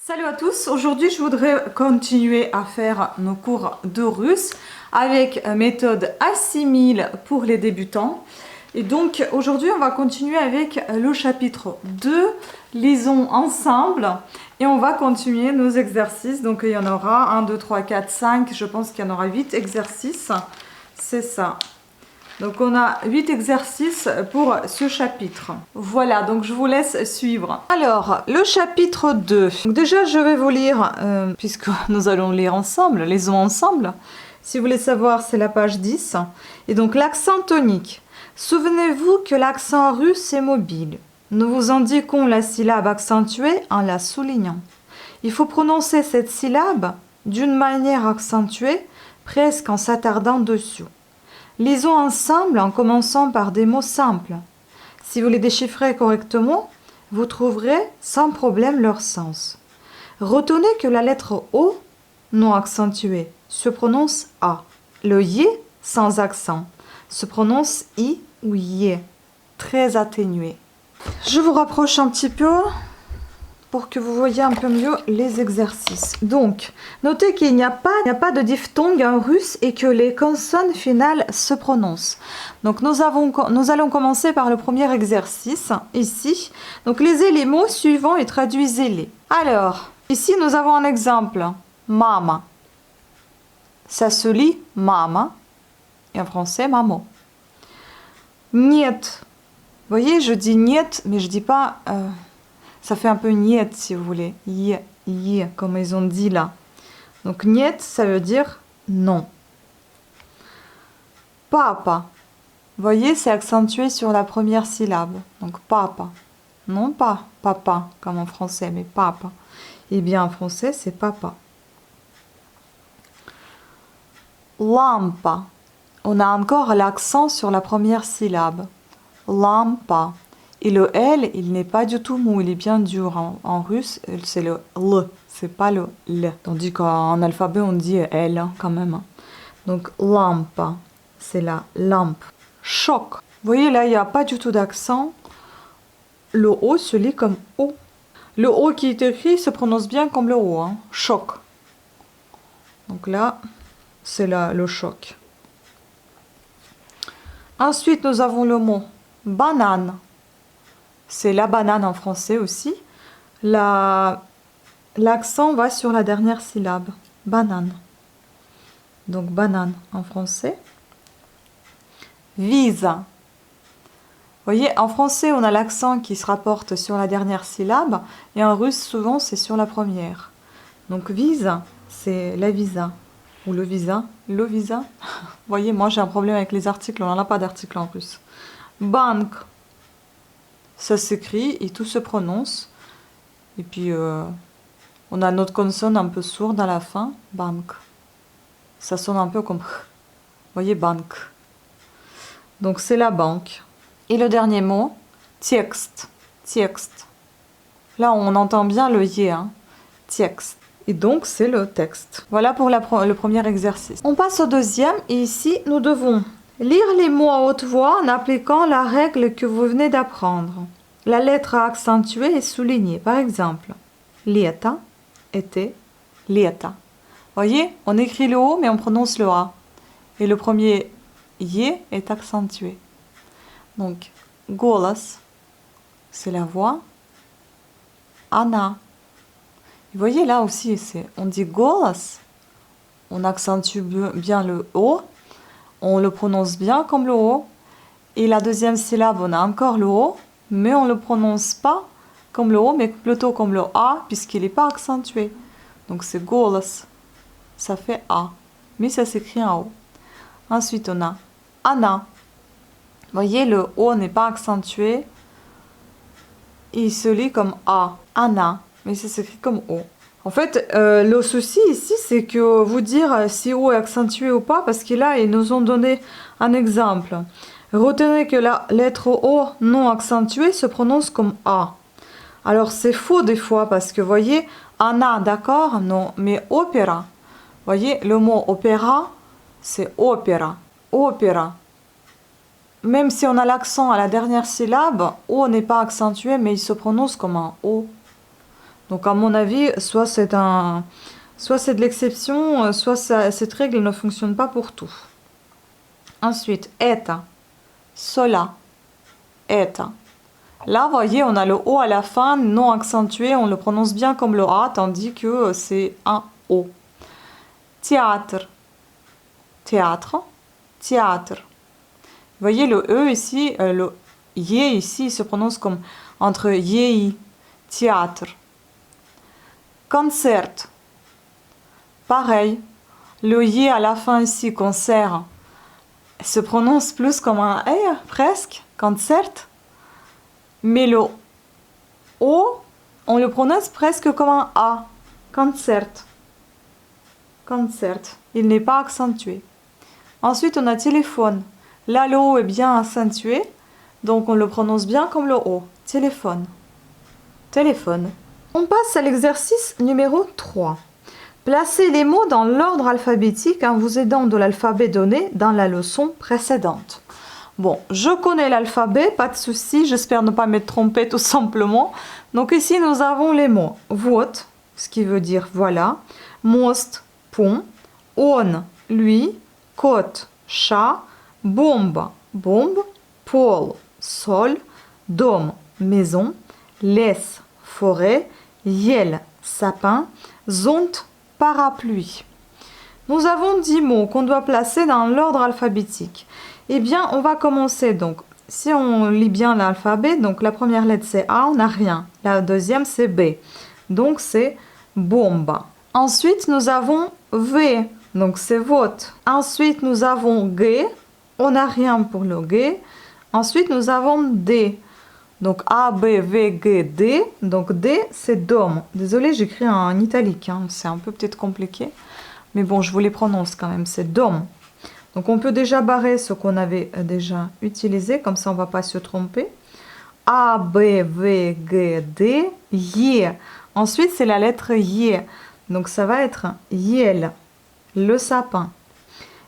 Salut à tous, aujourd'hui je voudrais continuer à faire nos cours de russe avec méthode assimile pour les débutants. Et donc aujourd'hui on va continuer avec le chapitre 2, lisons ensemble, et on va continuer nos exercices. Donc il y en aura 1, 2, 3, 4, 5, je pense qu'il y en aura 8 exercices, c'est ça. Donc on a 8 exercices pour ce chapitre. Voilà, donc je vous laisse suivre. Alors, le chapitre 2. Donc déjà, je vais vous lire, puisque nous allons lire ensemble, lisons ensemble. Si vous voulez savoir, c'est la page 10. Et donc, l'accent tonique. Souvenez-vous que l'accent russe est mobile. Nous vous indiquons la syllabe accentuée en la soulignant. Il faut prononcer cette syllabe d'une manière accentuée, presque en s'attardant dessus. Lisons ensemble en commençant par des mots simples. Si vous les déchiffrez correctement, vous trouverez sans problème leur sens. Retenez que la lettre O, non accentuée, se prononce A. Le Y, sans accent, se prononce I ou Y, très atténué. Je vous rapproche un petit peu pour que vous voyez un peu mieux les exercices. Donc, notez qu'il n'y a pas de diphtongue en russe et que les consonnes finales se prononcent. Donc, nous allons commencer par le premier exercice, ici. Donc, lisez les mots suivants et traduisez-les. Alors, ici, nous avons un exemple. Mama. Ça se lit mama, et en français, maman. Niet. Vous voyez, je dis niet, mais je dis pas... ça fait un peu niet si vous voulez. Yé, comme ils ont dit là. Donc niet, ça veut dire non. Papa. Vous voyez, c'est accentué sur la première syllabe. Donc papa. Non pas papa, comme en français, mais papa. Eh bien, en français, c'est papa. Lampa. On a encore l'accent sur la première syllabe. Lampa. Et le L, il n'est pas du tout mou, il est bien dur. En russe, c'est le L, c'est pas le L. Tandis qu'en alphabet, on dit L quand même. Donc, lampa, c'est la lampe. Choc. Vous voyez, là, il n'y a pas du tout d'accent. Le O se lit comme O. Le O qui est écrit se prononce bien comme le O. Hein. Choc. Donc là, c'est le choc. Ensuite, nous avons le mot banane. C'est la banane en français aussi. L'accent va sur la dernière syllabe. Banane. Donc banane en français. Visa. Vous voyez, en français, on a l'accent qui se rapporte sur la dernière syllabe. Et en russe, souvent, c'est sur la première. Donc visa, c'est la visa. Ou le visa. Le visa. Vous voyez, moi, j'ai un problème avec les articles. On n'en a pas d'articles en russe. Bank. Ça s'écrit et tout se prononce. Et puis, on a notre consonne un peu sourde à la fin. Bank. Ça sonne un peu comme... Vous voyez, bank. Donc, c'est la banque. Et le dernier mot, texte. Texte. Là, on entend bien le y, hein. Texte. Et donc, c'est le texte. Voilà pour le premier exercice. On passe au deuxième. Et ici, nous devons... lire les mots à haute voix en appliquant la règle que vous venez d'apprendre. La lettre A accentuée est soulignée. Par exemple, lieta, été, lieta. Voyez, on écrit le O, mais on prononce le A. Et le premier Y est accentué. Donc, golas, c'est la voix. Ana. Vous voyez, là aussi, on dit golas. On accentue bien le O. On le prononce bien comme le O. Et la deuxième syllabe, on a encore le O, mais on ne le prononce pas comme le O, mais plutôt comme le A, puisqu'il n'est pas accentué. Donc c'est golas. Ça fait A, mais ça s'écrit en O. Ensuite, on a Ana. Vous voyez, le O n'est pas accentué. Il se lit comme A. Ana, mais ça s'écrit comme O. En fait, le souci ici, c'est que vous dire si O est accentué ou pas, parce que là, ils nous ont donné un exemple. Retenez que la lettre O non accentuée se prononce comme A. Alors, c'est faux des fois, parce que, vous voyez, Anna, d'accord, non, mais opéra. Vous voyez, le mot opéra, c'est opéra. Opéra. Même si on a l'accent à la dernière syllabe, O n'est pas accentué, mais il se prononce comme un O. Donc à mon avis, soit c'est de l'exception, soit cette règle ne fonctionne pas pour tout. Ensuite, eta, sola, eta. Là, voyez, on a le O à la fin, non accentué, on le prononce bien comme le A, tandis que c'est un O. Théâtre, théâtre, théâtre. Vous voyez le E ici, le Y ici, il se prononce comme entre Y, théâtre. Concert, pareil, le Y à la fin ici, concert, se prononce plus comme un R, presque, concert. Mais le O, on le prononce presque comme un A. Concert. Concert. Il n'est pas accentué. Ensuite, on a téléphone. Là, le O est bien accentué. Donc, on le prononce bien comme le O. Téléphone. Téléphone. On passe à l'exercice numéro 3. Placez les mots dans l'ordre alphabétique en vous aidant de l'alphabet donné dans la leçon précédente. Bon, je connais l'alphabet, pas de souci, j'espère ne pas m'être trompée tout simplement. Donc ici, nous avons les mots вот, ce qui veut dire voilà, мост, pont, он, lui, кот, chat, бомба, bombe, пол, sol, дом, maison, лес, forêt, ель, sapin, зонт, parapluie. Nous avons 10 mots qu'on doit placer dans l'ordre alphabétique. Eh bien, on va commencer donc. Si on lit bien l'alphabet, donc la première lettre c'est A, on n'a rien. La deuxième c'est B. Donc c'est bomba. Ensuite, nous avons V, donc c'est vote. Ensuite, nous avons G, on n'a rien pour le G. Ensuite, nous avons D. Donc A, B, V, G, D. Donc D, c'est dom. Désolée, j'écris en italique, hein. C'est un peu peut-être compliqué. Mais bon, je vous les prononce quand même, c'est dom. Donc on peut déjà barrer ce qu'on avait déjà utilisé, comme ça on ne va pas se tromper. A, B, V, G, D, Y. Ensuite, c'est la lettre Y. Donc ça va être Yel, le sapin.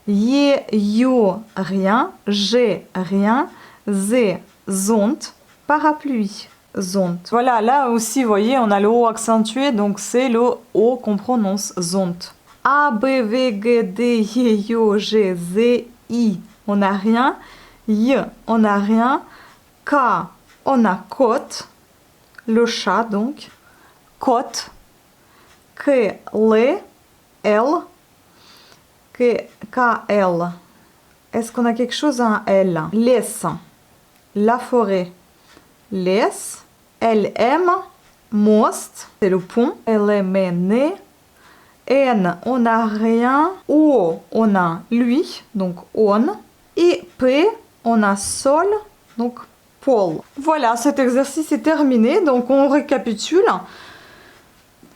Y, Yo, rien. G, rien. Z, zont, parapluie. Zont. Voilà, là aussi, vous voyez, on a le O accentué, donc c'est le O qu'on prononce, zont. A, B, V, G, D, Y, Yo, G, Z, I, on n'a rien. Y, on n'a rien. K, on a côte, le chat donc. Côte. K, L, K, L. Est-ce qu'on a quelque chose à un L? Laisse, la forêt. Laisse. LM, most, c'est le pont. LM, N, on n'a rien. O, on a lui, donc on. Et P, on a sol, donc pôle. Voilà, cet exercice est terminé. Donc on récapitule.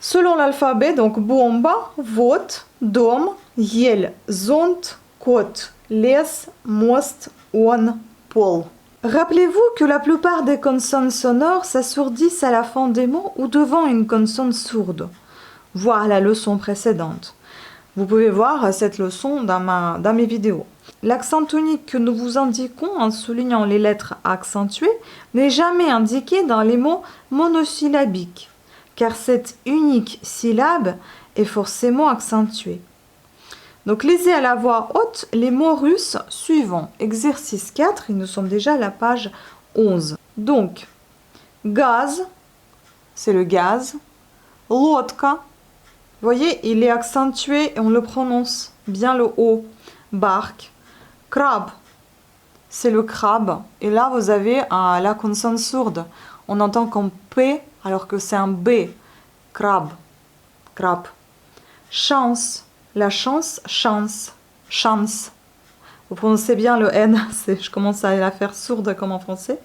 Selon l'alphabet, donc bomba, вот, дом, ель, зонт, кот, лес, мост, он, пол. Rappelez-vous que la plupart des consonnes sonores s'assourdissent à la fin des mots ou devant une consonne sourde. Voir la leçon précédente. Vous pouvez voir cette leçon dans mes vidéos. L'accent tonique que nous vous indiquons en soulignant les lettres accentuées n'est jamais indiqué dans les mots monosyllabiques, car cette unique syllabe est forcément accentuée. Donc lisez à la voix haute les mots russes suivants. Exercice 4, et nous sommes déjà à la page 11. Donc, gaz, c'est le gaz. Лодка, vous voyez, il est accentué et on le prononce bien le O. Barque. Crabe, c'est le crabe. Et là, vous avez la consonne sourde. On entend comme P alors que c'est un B. Crabe. Crabe. Chance. La chance, chance. Chance. Vous prononcez bien le N. Je commence à la faire sourde comme en français.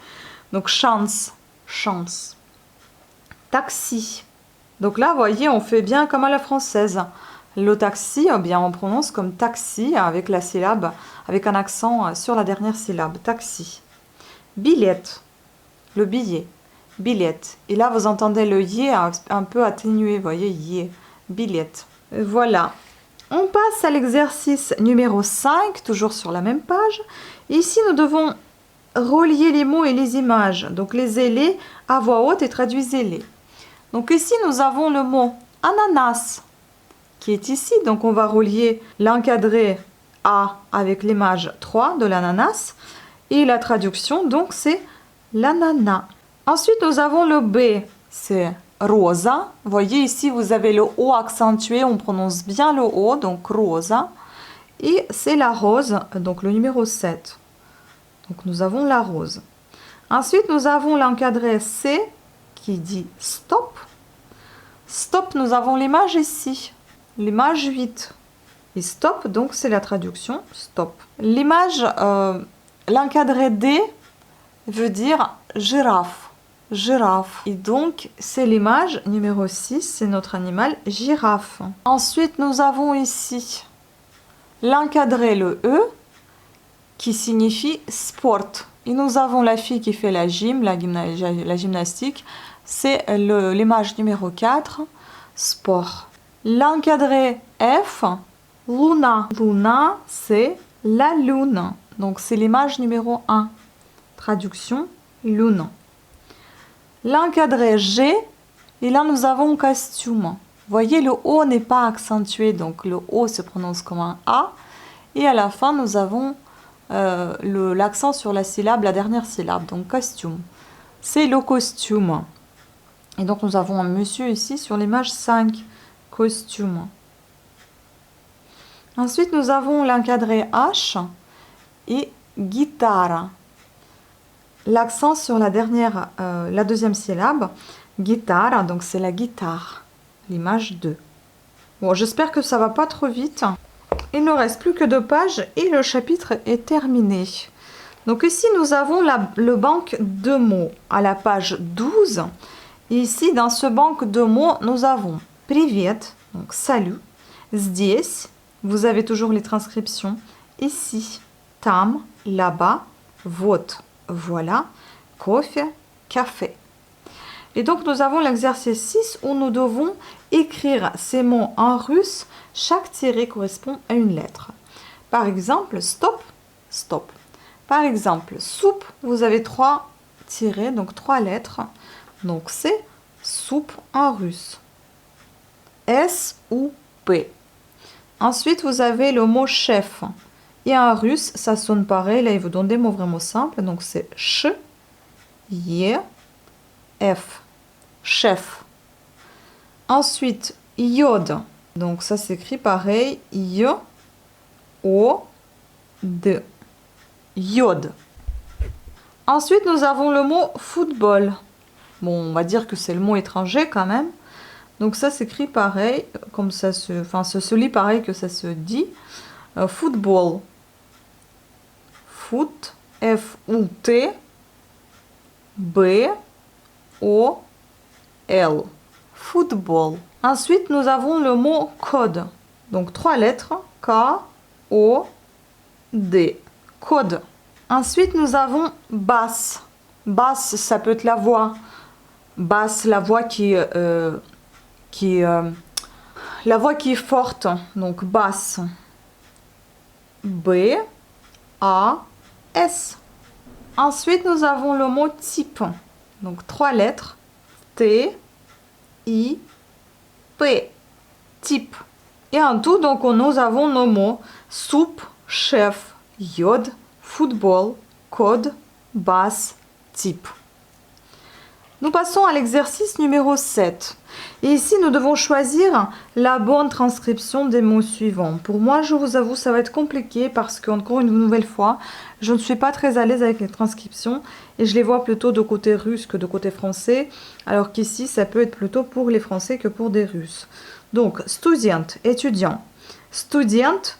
Donc chance. Chance. Taxi. Donc là, vous voyez, on fait bien comme à la française. Le taxi, eh bien, on prononce comme taxi avec la syllabe, avec un accent sur la dernière syllabe. Taxi. Billet. Le billet. Billet. Et là, vous entendez le yé un peu atténué. Vous voyez, yé. Billet. Voilà. On passe à l'exercice numéro 5, toujours sur la même page. Ici, nous devons relier les mots et les images. Donc, lisez-les à voix haute et traduisez-les. Donc ici, nous avons le mot ananas qui est ici. Donc on va relier l'encadré A avec l'image 3 de l'ananas. Et la traduction, donc, c'est l'ananas. Ensuite, nous avons le B, c'est rosa. Vous voyez ici, vous avez le O accentué, on prononce bien le O, donc rosa. Et c'est la rose, donc le numéro 7. Donc nous avons la rose. Ensuite, nous avons l'encadré C qui dit stop. Stop, nous avons l'image ici, l'image 8. Et stop, donc c'est la traduction stop. L'image, l'encadré D veut dire girafe. Girafe. Et donc, c'est l'image numéro 6, c'est notre animal girafe. Ensuite, nous avons ici l'encadré, le E, qui signifie sport. Et nous avons la fille qui fait la gym, la gymnastique. C'est l'image numéro 4, sport. L'encadré F, Luna. Luna, c'est la lune. Donc, c'est l'image numéro 1. Traduction, lune. L'encadré G, et là, nous avons costume. Vous voyez, le O n'est pas accentué, donc le O se prononce comme un A. Et à la fin, nous avons l'accent sur la syllabe, la dernière syllabe, donc costume. C'est le costume. Et donc, nous avons un monsieur ici sur l'image 5, costume. Ensuite, nous avons l'encadré H et guitare. L'accent sur la deuxième syllabe, guitare, donc c'est la guitare, l'image 2. Bon, j'espère que ça va pas trop vite. Il ne reste plus que 2 pages et le chapitre est terminé. Donc ici, nous avons le banque de mots à la page 12. Et ici, dans ce banque de mots, nous avons привет, donc salut. Здесь, vous avez toujours les transcriptions. Ici, там, là-bas, вот, voilà, кофе, café. Et donc, nous avons l'exercice 6 où nous devons écrire ces mots en russe. Chaque tiré correspond à une lettre. Par exemple, stop, stop. Par exemple, soupe, vous avez 3 tirés, donc 3 lettres. Donc, c'est soupe en russe. S-U-P. Ensuite, vous avez le mot chef. Et en russe, ça sonne pareil. Là, il vous donne des mots vraiment simples. Donc, c'est ch, ye, f. Chef. Ensuite, iode. Donc, ça s'écrit pareil. I, O, D. Iode. Ensuite, nous avons le mot football. Bon, on va dire que c'est le mot étranger quand même. Donc, ça s'écrit pareil, comme ça se lit pareil que ça se dit. Football. Foot, F-U-T, B-O-L. Football. Ensuite, nous avons le mot code. Donc, 3 lettres. K-O-D. Code. Ensuite, nous avons basse. Basse, ça peut être la voix. Basse, la voix qui est forte. Donc, basse. B-A-S. Ensuite, nous avons le mot type. Donc, 3 lettres. T-I-P. Type. Et en tout, donc, nous avons nos mots soupe, chef, iode, football, code, basse, type. Nous passons à l'exercice numéro 7. Et ici, nous devons choisir la bonne transcription des mots suivants. Pour moi, je vous avoue, ça va être compliqué parce qu'encore une nouvelle fois, je ne suis pas très à l'aise avec les transcriptions et je les vois plutôt de côté russe que de côté français, alors qu'ici, ça peut être plutôt pour les Français que pour des Russes. Donc, student, étudiant. Student,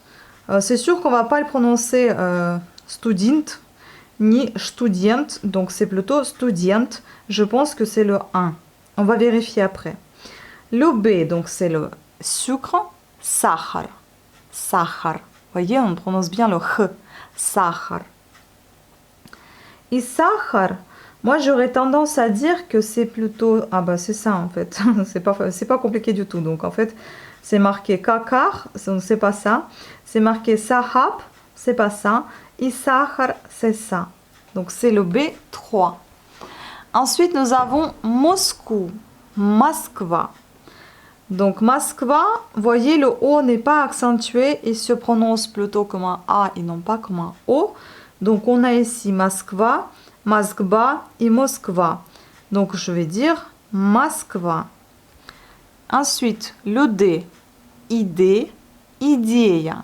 c'est sûr qu'on ne va pas le prononcer student, ni student, donc c'est plutôt student. Je pense que c'est le 1. On va vérifier après. Le B, donc c'est le sucre, sahar. Sahar. Vous voyez, on prononce bien le H. Sahar. Et sahar, moi j'aurais tendance à dire que c'est plutôt... Ah bah c'est ça en fait. c'est pas compliqué du tout. Donc en fait, c'est marqué kakar, c'est pas ça. C'est marqué sahab, c'est pas ça. Et sahar, c'est ça. Donc c'est le B3. Ensuite, nous avons Moscou. Moskva. Donc Moskva, voyez, le O n'est pas accentué, il se prononce plutôt comme un A et non pas comme un O. Donc on a ici Moskva, Moskva et Moskva. Donc je vais dire Moskva. Ensuite, le D, idée, idéa.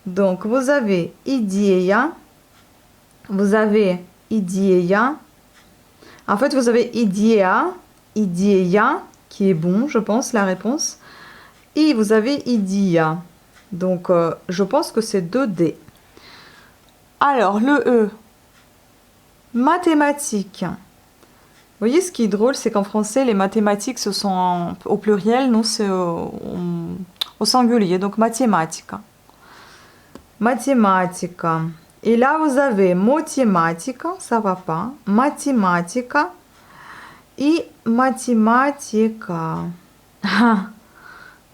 Donc vous avez idéa, vous avez idéa. En fait, vous avez idéa, idéa, qui est bon, je pense, la réponse. Et vous avez idéa. Donc, je pense que c'est 2D. Alors, le E, mathématiques. Vous voyez, ce qui est drôle, c'est qu'en français, les mathématiques, ce sont au pluriel, nous, c'est au singulier. Donc, mathématiques. Mathématiques. Et là, vous avez mathématiques, ça va pas. Mathématiques et mathématiques.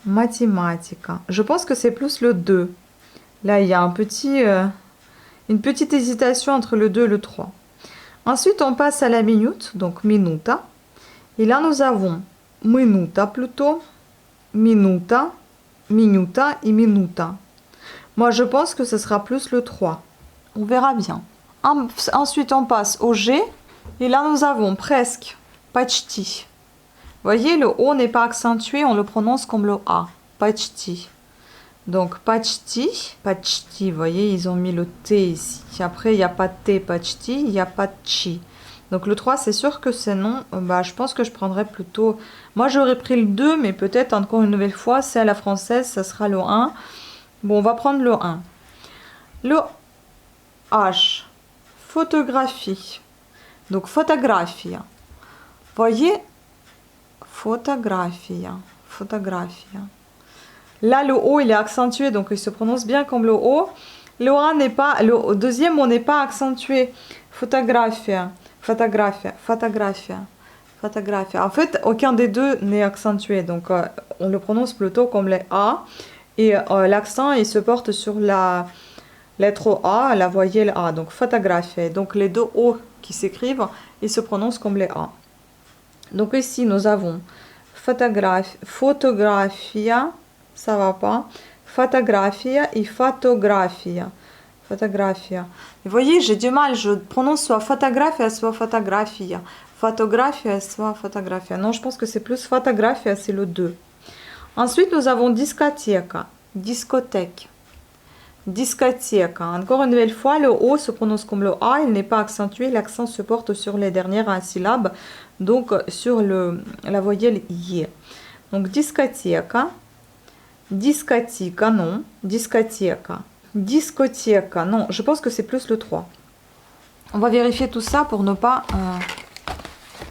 Mathématiques. Je pense que c'est plus le 2. Là, il y a une petite hésitation entre le 2 et le 3. Ensuite, on passe à la minute, donc minuta. Et là, nous avons minuta plutôt, minuta, minuta et minuta. Moi, je pense que ce sera plus le 3. On verra bien. Ensuite, on passe au G. Et là, nous avons presque, почти. Vous voyez, le O n'est pas accentué, on le prononce comme le A. Почти. Donc, почти, почти, vous voyez, ils ont mis le T ici. Après, il n'y a pas de T, почти, il n'y a pas de chi. Donc, le 3, c'est sûr que c'est non. Je pense que je prendrais plutôt... Moi, j'aurais pris le 2, mais peut-être, encore une nouvelle fois, c'est à la française, ça sera le 1. Bon, on va prendre le 1. Le H, photographie. Donc, photographie. Voyez, photographie, photographie. Là, le O, il est accentué, donc il se prononce bien comme le O. Le A n'est pas, le deuxième, on n'est pas accentué. Photographie, photographie, photographie, photographie. En fait, aucun des deux n'est accentué, donc on le prononce plutôt comme les A. Et l'accent, il se porte sur la lettre A, la voyelle A, donc photographie. Donc les deux O qui s'écrivent, ils se prononcent comme les A. Donc ici, nous avons photographia, ça va pas, photographia et photographia. Photographia. Vous voyez, j'ai du mal, je prononce soit photographia, soit photographia. Photographia, soit photographia. Non, je pense que c'est plus photographia, c'est le 2. Ensuite, nous avons discothèque, discothèque. Discothèque. Encore une nouvelle fois, le O se prononce comme le A, il n'est pas accentué, l'accent se porte sur les dernières syllabes, donc sur la voyelle I. Donc discothèque, discothèque, non, discothèque, discothèque, non, je pense que c'est plus le 3. On va vérifier tout ça pour ne pas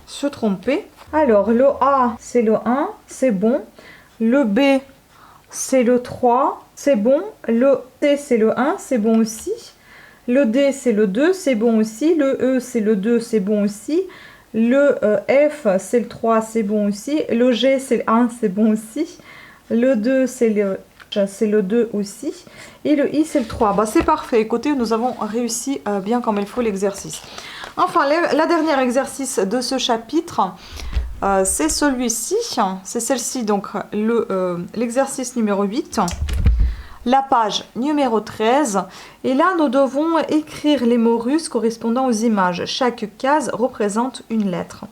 se tromper. Alors, le A, c'est le 1, c'est bon. Le B, c'est le 3, c'est bon. Le C, c'est le 1, c'est bon aussi. Le D, c'est le 2, c'est bon aussi. Le E, c'est le 2, c'est bon aussi. Le F, c'est le 3, c'est bon aussi. Le G, c'est le 1, c'est bon aussi. Le 2, c'est le 2 aussi. Et le I, c'est le 3. C'est parfait. Écoutez, nous avons réussi bien comme il faut l'exercice. Enfin, le dernier exercice de ce chapitre, c'est celui-ci. C'est celle-ci, donc l'exercice numéro 8. La page numéro 13. Et là, nous devons écrire les mots russes correspondant aux images. Chaque case représente une lettre.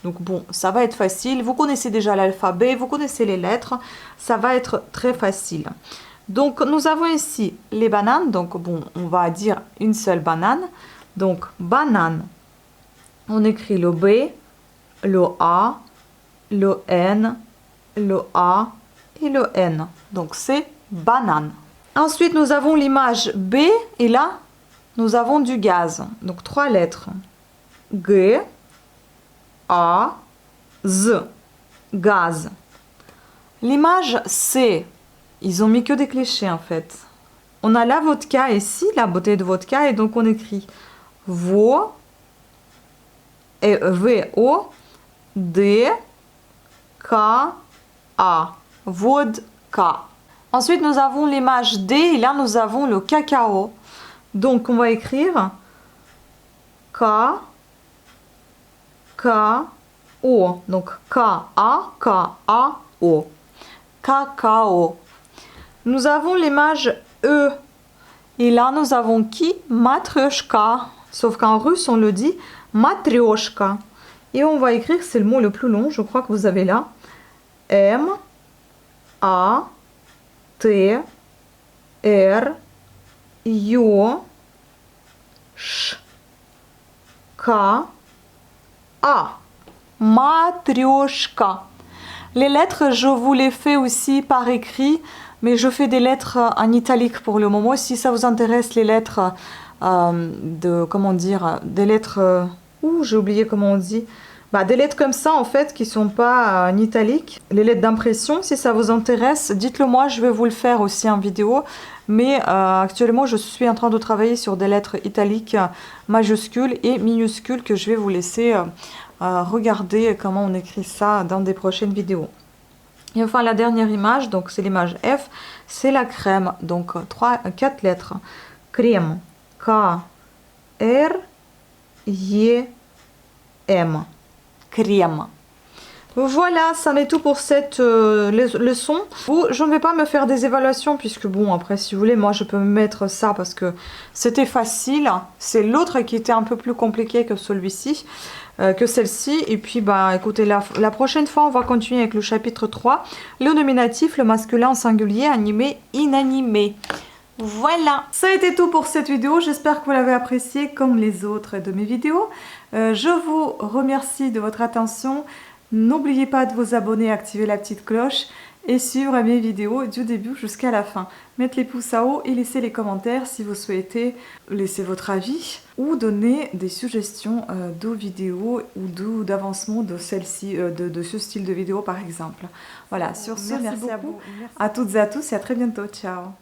Donc bon, ça va être facile. Vous connaissez déjà l'alphabet, vous connaissez les lettres. Ça va être très facile. Donc, nous avons ici les bananes. Donc bon, on va dire une seule banane. Donc, banane. On écrit le B, le A, le N, le A et le N. Donc, c'est banane. Ensuite, nous avons l'image B et là, nous avons du gaz. Donc, 3 lettres. G, A, Z. Gaz. L'image C, ils ont mis que des clichés en fait. On a la vodka ici, la bouteille de vodka, et donc on écrit VO, et V-O, D, K, A. Vodka. Ensuite, nous avons l'image D et là, nous avons le cacao. Donc, on va écrire K, K, O. Donc K-A-K-A-O. Cacao. Nous avons l'image E. Et là, nous avons qui? Matryoshka. Sauf qu'en russe, on le dit matryoshka. Et on va écrire, c'est le mot le plus long, je crois que vous avez là. M, A, T, R, Yo, Sh, K, A. Matryoshka. Les lettres, je vous les fais aussi par écrit, mais je fais des lettres en italique pour le moment. Si ça vous intéresse, les lettres comment dire, des lettres, j'ai oublié comment on dit. Des lettres comme ça en fait qui sont pas en italique, les lettres d'impression, si ça vous intéresse, dites-le moi, je vais vous le faire aussi en vidéo. Mais actuellement, je suis en train de travailler sur des lettres italiques majuscules et minuscules que je vais vous laisser regarder comment on écrit ça dans des prochaines vidéos. Et enfin, la dernière image, donc c'est l'image F, c'est la crème. Donc 4 lettres. Crème. K-R-E-M. Crème. Voilà, ça en est tout pour cette leçon. Je ne vais pas me faire des évaluations puisque bon, après si vous voulez, moi je peux me mettre ça parce que c'était facile. C'est l'autre qui était un peu plus compliqué que celui-ci, que celle-ci. Et puis écoutez, la prochaine fois on va continuer avec le chapitre 3, le nominatif, le masculin au singulier, animé, inanimé. Voilà, ça a été tout pour cette vidéo, j'espère que vous l'avez apprécié comme les autres de mes vidéos. Je vous remercie de votre attention. N'oubliez pas de vous abonner, activer la petite cloche et suivre mes vidéos du début jusqu'à la fin. Mettez les pouces à haut et laissez les commentaires si vous souhaitez laisser votre avis ou donner des suggestions de vidéos ou d'avancement de celle-ci, de ce style de vidéo par exemple. Voilà, sur ce, merci beaucoup à toutes et à tous et à très bientôt. Ciao.